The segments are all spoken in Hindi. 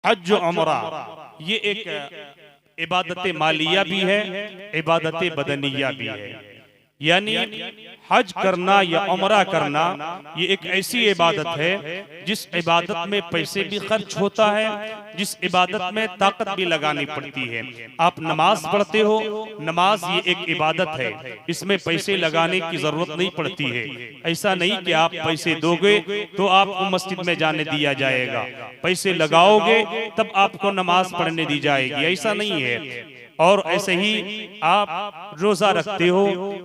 हज उमरा ये एक इबादत मालिया भी है, इबादत बदनिया भी है। यानी हज करना या उमरा करना ये एक ऐसी इबादत है जिस इबादत में पैसे भी खर्च होता है, जिस इबादत में ताकत भी लगानी पड़ती है। आप नमाज पढ़ते हो, नमाज ये एक इबादत है, इसमें पैसे लगाने की जरूरत नहीं पड़ती है। ऐसा नहीं कि आप पैसे दोगे तो आपको मस्जिद में जाने दिया जाएगा, पैसे लगाओगे तब आपको नमाज पढ़ने दी जाएगी, ऐसा नहीं है। और ऐसे ही आप रोजा रखते हो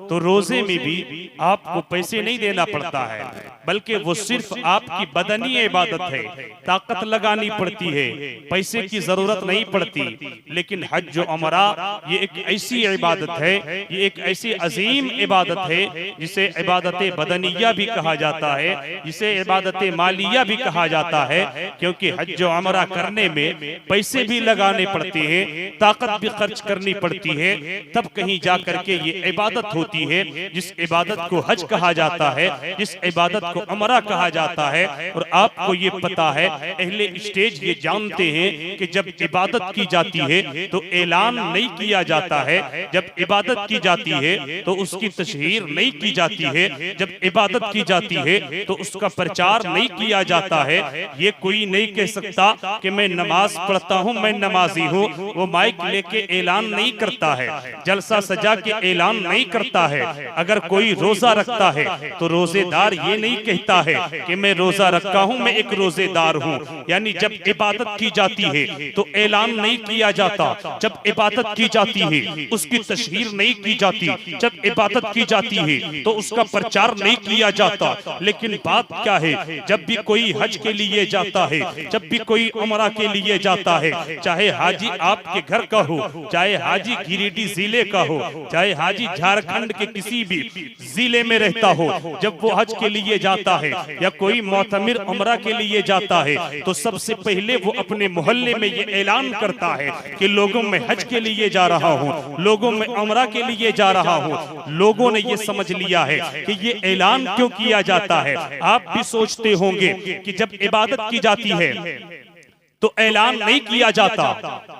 तो रोजे में भी आपको पैसे नहीं देना पड़ता है, बल्कि वो सिर्फ आपकी बदनी इबादत है, ताकत लगानी पड़ती है, पैसे की जरूरत नहीं पड़ती। लेकिन हज उमरा ये एक ऐसी इबादत है, ये एक ऐसी अजीम इबादत है जिसे इबादत बदनिया भी कहा जाता है, जिसे इबादत मालिया भी कहा जाता है, क्योंकि हज उमरा करने में पैसे भी लगाने पड़ते हैं, ताकत भी खर्च करनी पड़ती है, तब कहीं जाकर के ये इबादत होती है। जिस इबादत को हज कहा जाता है, जिस इबादत को उमरा कहा जाता है। और आपको ये पता है, अहले स्टेज ये जानते हैं कि जब इबादत की जाती है तो ऐलान नहीं किया जाता है, जब इबादत की जाती है तो उसकी तशहीर नहीं की जाती है, जब इबादत की जाती है तो उसका प्रचार नहीं किया जाता है। ये कोई नहीं कह सकता कि मैं नमाज पढ़ता हूँ, मैं नमाजी हूँ, वो माइक लेके ऐलान नहीं करता है, जलसा सजा के ऐलान नहीं करता है। अगर कोई रोजा रखता है तो रोजेदार ये नहीं कहता है कि मैं रोजा रखा हूँ, मैं एक रोजेदार हूँ। यानी जब इबादत की जाती है तो ऐलान नहीं किया जाता, जब इबादत की जाती है उसकी तशहीर नहीं की जाती, जब इबादत की जाती है तो उसका प्रचार नहीं किया जाता। लेकिन बात क्या है, जब भी कोई हज के लिए जाता है, जब भी कोई उमरा के लिए जाता है, चाहे हाजी आपके घर का हो, चाहे हाजी गिरिडीह जिले का हो, चाहे हाजी झारखंड के किसी भी जिले में रहता हो, जब वो हज के लिए जाता है या कोई मोतमिर उमरा के लिए जाता है तो सबसे पहले वो अपने मोहल्ले में ये ऐलान करता है कि लोगों में हज के लिए जा रहा हूँ, लोगों में उमरा के लिए जा रहा हूँ। लोगों ने ये समझ लिया है कि ये ऐलान क्यों किया जाता है। आप भी सोचते होंगे कि जब इबादत की जाती है तो ऐलान नहीं किया जाता,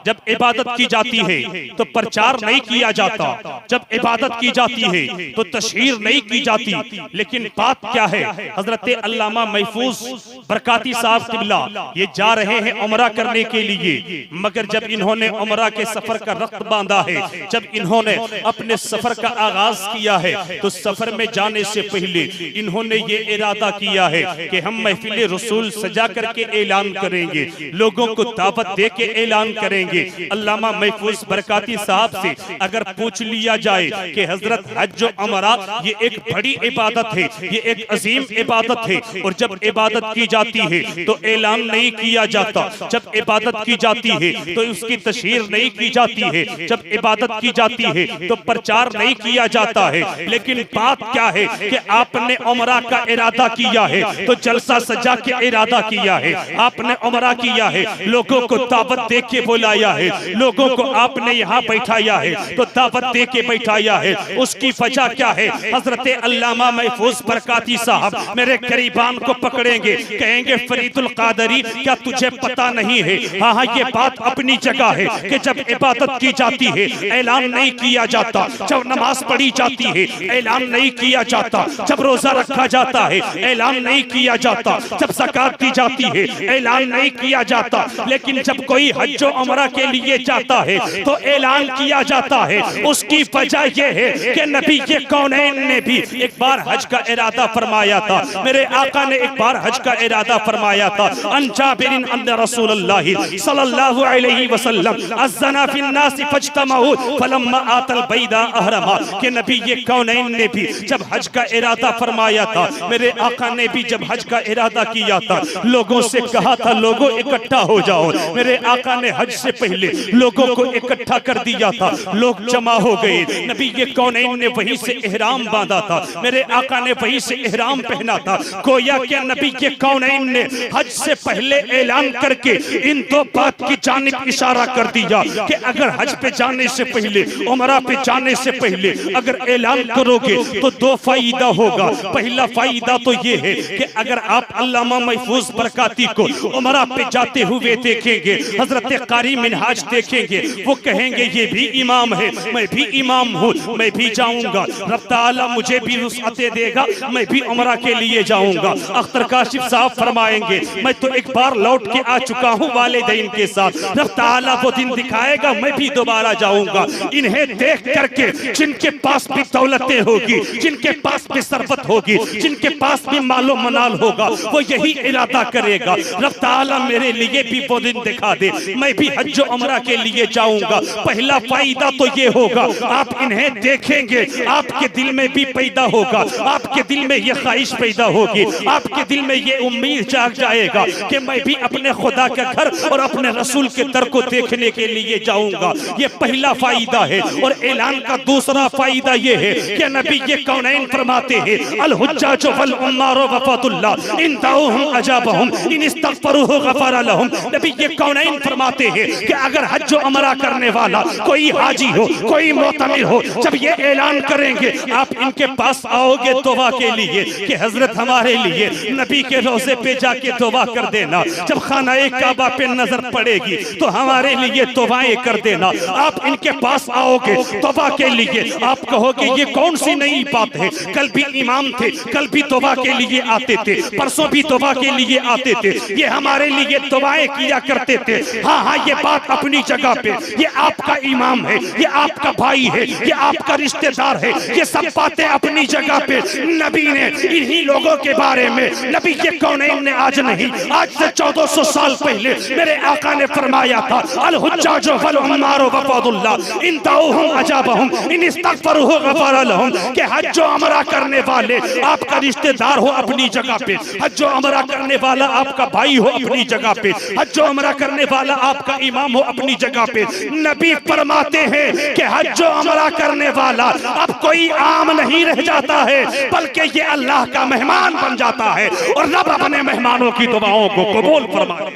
जब इबादत की जाती है तो प्रचार नहीं किया जाता, जब इबादत की जाती है तो तशहीर नहीं की जाती। लेकिन बात क्या है, हजरत अल्लामा महफूज बरकाती साहब क़िबला ये जा रहे हैं उमरा करने के लिए, मगर जब इन्होंने उमरा के सफर का रख्त बांधा है, जब इन्होंने अपने सफर का आगाज किया है तो सफर में जाने से पहले इन्होंने ये इरादा किया है कि हम महफिल रसूल सजा करके ऐलान करेंगे, लोगों को दावत दे के ऐलान करेंगे। अल्लामा महफूज बरकाती साहब से अगर पूछ लिया जाए कि हजरत हज उमरा ये एक बड़ी इबादत है, ये एक अजीम इबादत है, और जब इबादत की जाती है तो ऐलान नहीं किया जाता, जब इबादत की जाती है तो उसकी तशहीर नहीं की जाती है, जब इबादत की जाती है तो प्रचार नहीं किया जाता है। लेकिन बात क्या है कि आपने उमरा का इरादा किया है तो जलसा सजा के इरादा किया है, आपने उमरा किया है, लोगों को दावत दे के बुलाया है, लोगों को आपने यहाँ बैठाया है तो दावत दे के बैठाया है। उसकी वजह क्या है, हजरत अल्लामा महफूज बरकाती साहब मेरे करीबान को पकड़ेंगे, कहेंगे फरीदुल कादरी क्या तुझे पता नहीं है। हाँ हाँ, ये बात अपनी जगह है कि जब इबादत की जाती है ऐलान नहीं किया जाता, जब नमाज पढ़ी जाती है ऐलान नहीं किया जाता, जब रोजा रखा जाता है ऐलान नहीं किया जाता, जब ज़कात दी जाती है ऐलान नहीं किया जाता। लेकिन जब कोई हज उमरा के लिए जाता है तो ऐलान किया जाता है। उसकी वजह यह है कि नबी के कौनैन ने भी एक बार हज का इरादा फरमाया था, मेरे आका ने एक बार हज का इरादा फरमाया था। अन जाबिरिन अन्ना रसूलुल्लाह सल्लल्लाहु अलैहि वसल्लम अज़्ज़ना फिन्नास फज्तमऊ फलम्मा आतल बैदा अहरमा, के नबी ये कौनैन ने भी जब हज का इरादा फरमाया था, मेरे आका ने भी जब हज का इरादा किया था, लोगों से कहा था लोगों इकट्ठा हो जाओ। मेरे आका ने हज से पहले लोगों को इकट्ठा कर दिया था, लोग जमा हो गए। नबी ये कौनैन ने वहीं से इहराम बांधा था, मेरे आका ने वहीं से इहराम पहना था। गोया के नबी के कौनैन ने हज से पहले ऐलान करके इन दो बात की जानिब इशारा कर दिया कि अगर हज पे जाने से पहले, उमरा पे जाने से पहले अगर ऐलान करोगे तो दो फायदा होगा। पहला फायदा तो ये है कि अगर आप अल्लामा महफूज बरकाती को उमरा पे जाते हुए देखेंगे, हजरत कारी मिनहाज देखेंगे, वो कहेंगे ये भी इमाम है, मैं भी इमाम हूँ, मैं भी जाऊंगा, रब ताला मुझे भी रुस्अतें देगा, मैं भी उमरा के लिए जाऊंगा। अख्तर काशिफ साहब फरमाएंगे मैं तो एक बार लौट के आ चुका हूँ वालिदैन के साथ, रब ताला वो दिन दिखाएगा, मैं भी दोबारा जाऊंगा। इन्हें देख करके जिनके पास भी दौलतें होगी, जिनके पास भी सरबत होगी, जिनके पास भी मालो मनाल होगा, वो यही इरादा करेगा रब ताला मेरे लिए भी वो दिन दिखा दे, मैं भी हज उमरा के लिए जाऊंगा। पहला फायदा तो ये होगा, आप इन्हें देखेंगे, आपके दिल में भी पैदा होगा, आपके दिल में ये ख्वाहिश पैदा होगी, आपके दिल में ये उम्मीद जाग जाएगा कि मैं भी अपने खुदा के घर और अपने रसूल के दर को देखने के लिए जाऊंगा। ये पहला फायदा है। और ऐलान का दूसरा फायदा ये है कि नबी ये कौनैन फरमाते हैं अल हुज्जाज वल उम्मार वफातुल्लाह इन दाऊहुम अजाबहुम इन इस्तगफरुहु गफर लहुम। नबी ये कौनैन फरमाते हैं कि अगर हज और उमरा करने वाला कोई हाजी हो, कोई मोतमिर हो, जब ये ऐलान करेंगे आप इनके पास आओगे तौबा के लिए कि हजरत हमारे लिए नबी के रोजे पे जाके तौबा कर देना, जब खाना-ए काबा पे नजर पड़ेगी तो हमारे लिए तौबाएं कर देना। आप इनके पास आओगे तौबा के लिए, आप कहोगे ये कौन सी नई बात है, कल भी इमाम थे, कल भी तौबा के लिए आते थे, परसों भी तौबा के लिए आते थे, ये हमारे लिए तौबाएं किया करते थे। हाँ हाँ ये बात अपनी जगह पे, ये आपका इमाम है, ये आपका भाई है, ये आपका रिश्तेदार है, ये सब बातें अपनी जगह पे। नबी ने इन्हीं लोगों के बारे में, नबी ये कौनैन ने आज नहीं, आज से 1400 साल पहले मेरे आका ने फरमाया था अल हुज्जाज वल उम्मार वफातुल्लाह इन दाऊहुम अजाबहुम इन इस्तगफरुहु गफर लहुम कि हज और उमरा करने वाले आपका रिश्तेदार हो अपनी जगह पे, हज और उमरा करने वाला आपका भाई हो अपनी जगह पे, हज और उमरा करने वाला आपका इमाम हो अपनी जगह पे। नबी फरमाते हैं कि हज और उमरा करने वाला अब कोई आम नहीं रह जाता है, बल्कि ये अल्लाह का मेहमान बन जाता है और रब अपने मेहमानों की दुआओं को कबूल फरमाए।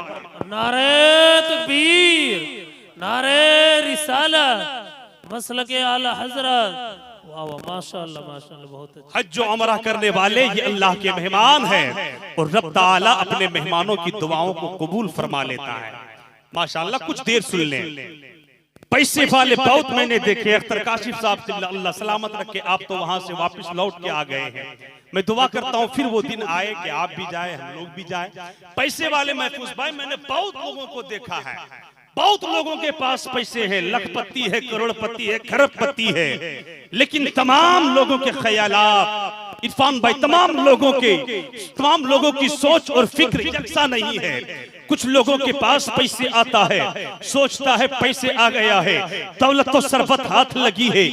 नारे तकबीर, नारे रिसालत, मसलके आला हजरत। वाह वाह माशाअल्लाह माशाअल्लाह, बहुत अच्छा। हज और उमरा करने वाले ये अल्लाह के मेहमान हैं और रब ताला अपने मेहमानों की दुआओं को कबूल फरमा लेता है। माशाअल्लाह कुछ देर सुन लें। पैसे वाले बहुत मैंने देखे, अख्तर काशिफ साहब से अल्लाह सलामत रखे, आप तो वहां से वापस लौट के आ गए हैं। मैं दुआ करता हूँ फिर वो दिन आए कि आप भी जाए, हम लोग भी जाए। पैसे वाले महफूज भाई, मैंने बहुत लोगों को देखा है, बहुत लोगों के पास पैसे हैं, लखपति है, करोड़पति है, खरबपति है, लेकिन तमाम लोगों के ख्यालात, इरफान भाई, तमाम लोगों की सोच और फिक्र यकसा नहीं है। कुछ लोगों के पास पैसे आता है, सोचता है पैसे आ गया है, दौलत तो सरबत हाथ लगी है,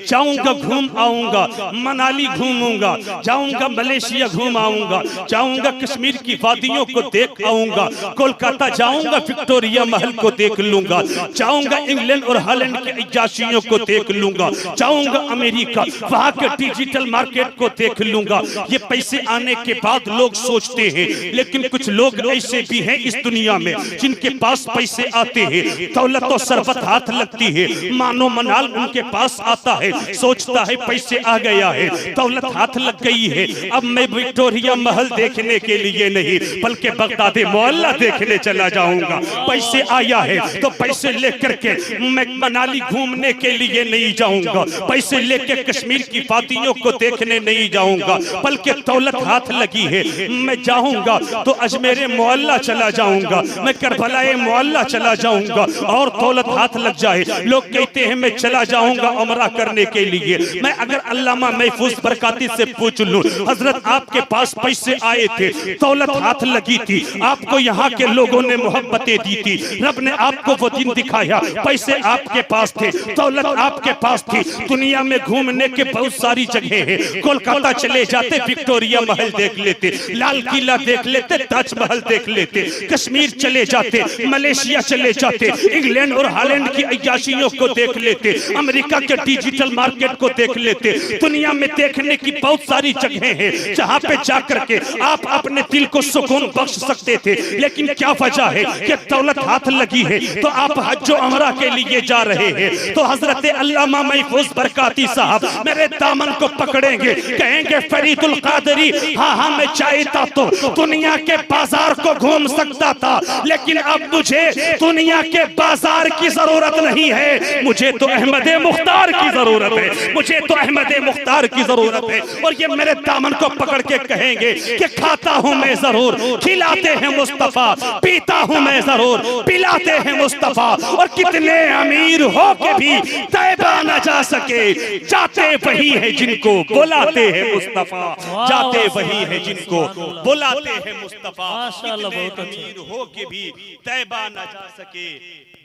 जाऊंगा घूम आऊंगा, मनाली घूमूंगा, जाऊंगा मलेशिया घूम आऊंगा, जाऊंगा कश्मीर की वादियों को देख आऊंगा, कोलकाता जाऊंगा, विक्टोरिया महल को देख लूंगा, जाऊंगा इंग्लैंड और हॉलैंड के इजाजियों को देख लूंगा, जाऊंगा अमेरिका, वहां के डिजिटल मार्केट को देख लूंगा। ये पैसे आने के बाद लोग सोचते हैं, लेकिन कुछ लोग ऐसे भी हैं इस दुनिया में जिनके पास पैसे आते हैं, दौलत तो सरबत हाथ लगती है, मानो मनाल उनके पास आता है, सोचता है पैसे आ गया है, दौलत हाथ लग गई है, अब मैं विक्टोरिया महल देखने के लिए नहीं बल्कि बगदादी मोहल्ला देखने चला जाऊंगा। पैसे आया है तो पैसे लेकर के मैं मनाली घूमने के लिए नहीं जाऊंगा, पैसे लेकर कश्मीर की वादियों को देखने नहीं जाऊंगा, बल्कि दौलत हाथ लगी है, मैं जाऊंगा तो अजमेर मोहल्ला चला जाऊंगा, मैं करबलाए मोहल्ला चला जाऊंगा और दौलत हाथ लग जाए। लोग कहते हैं मैं चला जाऊंगा उमरा करने के लिए। मैं अगर अल्लामा महफूज बरकाती से पूछ लूं, हजरत आपके पास पैसे आए थे, दौलत हाथ लगी थी, आपको यहाँ के लोगों ने मोहब्बतें दी थी, रब ने आपको वो दिन दिखाया, पैसे आपके पास थे, दौलत आपके पास थी, दुनिया में घूमने के बहुत सारी जगह है, कोलकाता चले जाते, विक्टोरिया महल देख लेते, लाल किला देख लेते, ताजमहल देख लेते, कश्मीर चले जाते, मलेशिया चले जाते, इंग्लैंड और हॉलैंड की अयाशियों को देख लेते, अमेरिका के डिजिटल मार्केट को देख लेते। दुनिया में देखने की बहुत सारी जगहें हैं जहां पे जाकर के आप अपने दिल को सुकून बख्श सकते थे, लेकिन क्या वजह है कि दौलत हाथ लगी है तो आप हज और उमरा के लिए जा रहे हैं। तो हजरत अल्लामा महफूज बरकाती साहब मेरे दामन को पकड़ेंगे, कहेंगे फरीदुल कादरी, हाँ हाँ मैं चाहता तो दुनिया के बाजार को घूम सकता था, लेकिन अब मुझे दुनिया के बाजार की जरूरत नहीं है, मुझे तो अहमद मुख्तार की जरूरत है, मुझे तो अहमद मुख्तार की जरूरत है। और ये मेरे दामन को पकड़ के कहेंगे कि खाता हूं मैं जरूर, खिलाते हैं मुस्तफा, पीता हूं मैं जरूर, पिलाते हैं मुस्तफा। और कितने अमीर हो के भी तैबा न जा सके, जाते वही है जिनको बुलाते हैं मुस्तफा, जाते वही है जिनको बुलाते हैं मुस्तफा। माशाअल्लाह, कितने बहुत अच्छा। अमीर हो के भी तैबा न जा सके,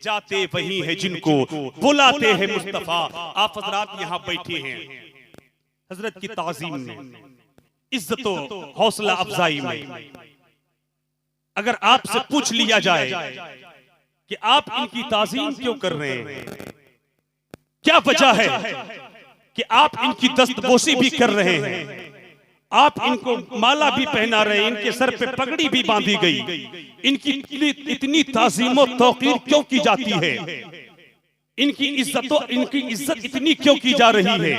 जाते वही है जिनको बुलाते हैं मुस्तफा। आप हजरात यहाँ बैठे हैं हजरत की ताज़ीम में, इज्जत और हौसला अफजाई में। अगर आपसे पूछ लिया जाए कि आप इनकी ताज़ीम क्यों कर रहे हैं, क्या वजह है कि आप इनकी दस्तबोसी भी कर रहे हैं, आप इनको माला भी पहना रहे हैं, इनके सर पे पगड़ी भी बांधी गई, इनकी इतनी ताज़ीम और तौकीर क्यों की जाती है, इनकी इज्जत इतनी क्यों की जा रही है,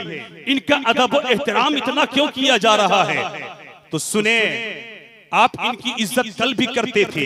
इनका अदब और एहतराम इतना क्यों किया जा रहा है? तो सुने, आप इनकी इज्जत कल भी करते थे,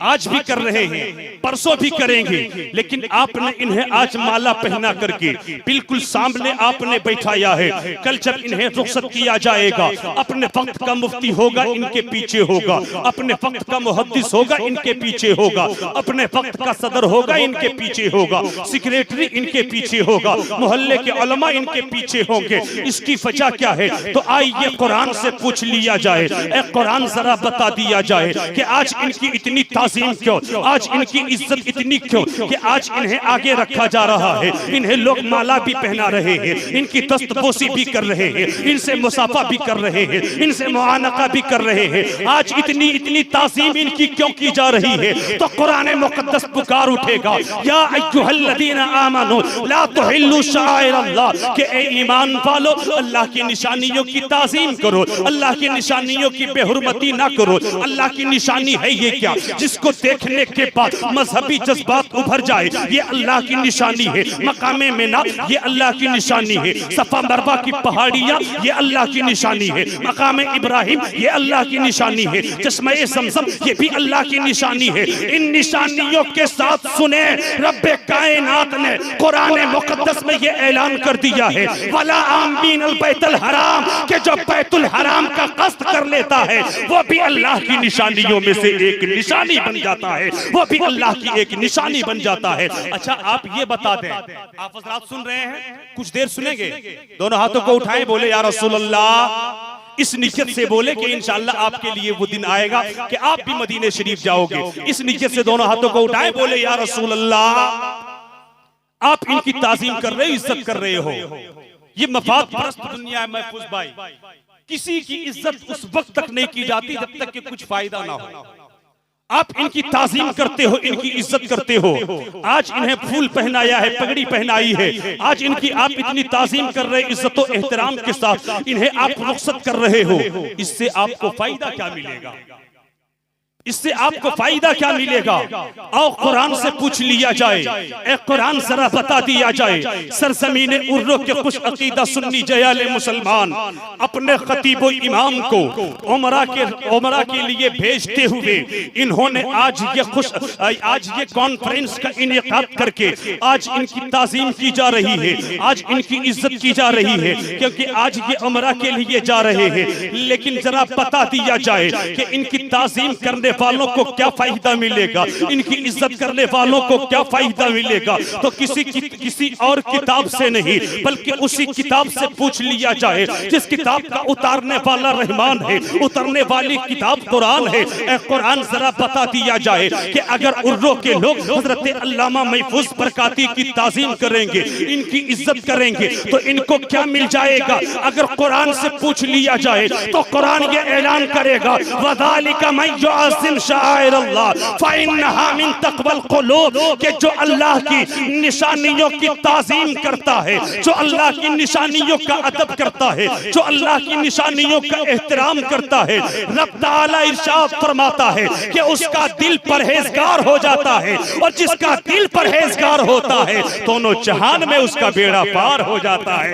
आज भी कर रहे हैं, परसों भी करेंगे, लेकिन आपने इन्हें आज माला पहना करके बिल्कुल सामने आपने बैठाया है। कल जब इन्हें रुखसत किया जाएगा, अपने वक्त का मुफ्ती होगा इनके पीछे होगा, अपने वक्त का मुहद्दिस होगा इनके पीछे होगा, अपने वक्त का सदर होगा इनके पीछे होगा, सेक्रेटरी इनके पीछे होगा, मोहल्ले के उलमा इनके पीछे होंगे। इसकी वजह क्या है? तो आइए कुरान से पूछ लिया जाए, ए कुरान जरा बता दिया जाए कि आज इनकी इतनी ताज़ीम क्यों, आज इनकी इज्जत इतनी क्यों कि आज इन्हें आगे रखा जा रहा है, इन्हें लोग माला भी पहना रहे हैं, इनकी दस्तबोसी भी कर रहे हैं, इनसे मुसाफा भी कर रहे हैं, इनसे मुआनका भी कर रहे हैं। आज इतनी इतनी ताज़ीम इनकी क्यों की जा रही है? तो कुरान मुक़द्दस पुकार उठेगा, या अय्युहल्लज़ीना आमनू ला तुहिल्लू शाइरल्लाह, कि ए ईमान वालो अल्लाह की निशानियों की ताज़ीम करो, अल्लाह की निशानियों की बेहुरमती ना करो। अल्लाह की निशानी है ये क्या? जिसको देखने के बाद मजहबी जज्बात उभर जाए, ये अल्लाह की निशानी है। मकामे मिना ये अल्लाह की निशानी है, सफा मरवा की पहाड़ियां ये अल्लाह की निशानी है, मकामे इब्राहिम ये अल्लाह की निशानी है, चश्मे ज़मज़म ये भी अल्लाह की निशानी है। इन निशानियों के साथ सुने, रब्बे कायनात ने कुरान मुक़द्दस में ये ऐलान कर दिया है, वला आमीन अल बैतुल हराम, के जो बैतुल हराम का कस्द कर लेता है वो भी अल्लाह की निशानियों में से एक निशानी बन जाता है, वो भी अल्लाह की एक निशानी बन जाता है। अच्छा, आप ये बता दें, आप हज़रात सुन रहे हैं, कुछ देर सुनेंगे, दोनों हाथों को उठाएं, बोले या रसूल अल्लाह, इस नियत से बोले कि इंशाअल्लाह आपके लिए वो दिन आएगा कि आप भी मदीने शरीफ जाओगे। इस नियत से दोनों हाथों को उठाएं, बोले या रसूल अल्लाह, आप इनकी ताज़ीम कर रहे हो, इज्जत कर रहे हो। ये मफाद परस्त दुनिया है महफूज भाई, किसी की इज्जत उस वक्त तक नहीं की जाती जब तक कि कुछ फायदा ना हो। आप इनकी ताज़ीम करते हो, इनकी इज्जत करते हो, आज इन्हें फूल पहनाया है, पगड़ी पहनाई है, आज इनकी आप इतनी ताज़ीम कर रहे, इज्जत और एहतराम के साथ इन्हें आप रुखसत कर रहे हो, इससे आपको फायदा क्या मिलेगा? इससे आपको फायदा क्या मिलेगा? और कुरान से पूछ लिया जाए, ए कुरान जरा बता दिया जाए, सरजमीन उर्रो के खुश अकीदा सुन्नी जयाले मुसलमान अपने खतीबो इमाम को उमरा के लिए भेजते हुए इन्होंने आज ये कॉन्फ्रेंस का इनेकाद करके आज इनकी ताज़ीम की जा रही है, आज इनकी इज्जत की जा रही है, क्योंकि आज ये उमरा के लिए जा रहे हैं। लेकिन जरा बता दिया जाए कि इनकी ताज़ीम करने वालों को क्या फायदा मिलेगा, इनकी इज्जत करने वालों को क्या फायदा मिलेगा? तो किसी और किताब से नहीं, बल्कि उसी किताब से पूछ लिया जाए जिस किताब का उतारने वाला रहमान है, उतरने वाली किताब कुरान है। कुरान जरा बता दिया जाए कि अगर उर्रो के लोग हजरत अल्लामा महफूज बरकाती की ताज़ीम करेंगे, इनकी इज्जत करेंगे, तो इनको क्या मिल जाएगा? अगर कुरान से पूछ लिया जाए तो कुरान ये ऐलान करेगा, वज़ालिका मन युअज़्ज़िम शाइर अल्लाह फ़इन्नहा मिन तक़वल क़ुलूब, कि जो अल्लाह की निशानियों की ताज़ीम करता है, जो अल्लाह की निशानियों का अदब करता है, जो अल्लाह की निशानियों का एहतराम करता है, रब ताला इरशाद फरमाता है कि उसका दिल परहेजगार हो जाता है, और जिसका दिल परहेजगार होता है दोनों जहान में उसका बेड़ा पार हो जाता है।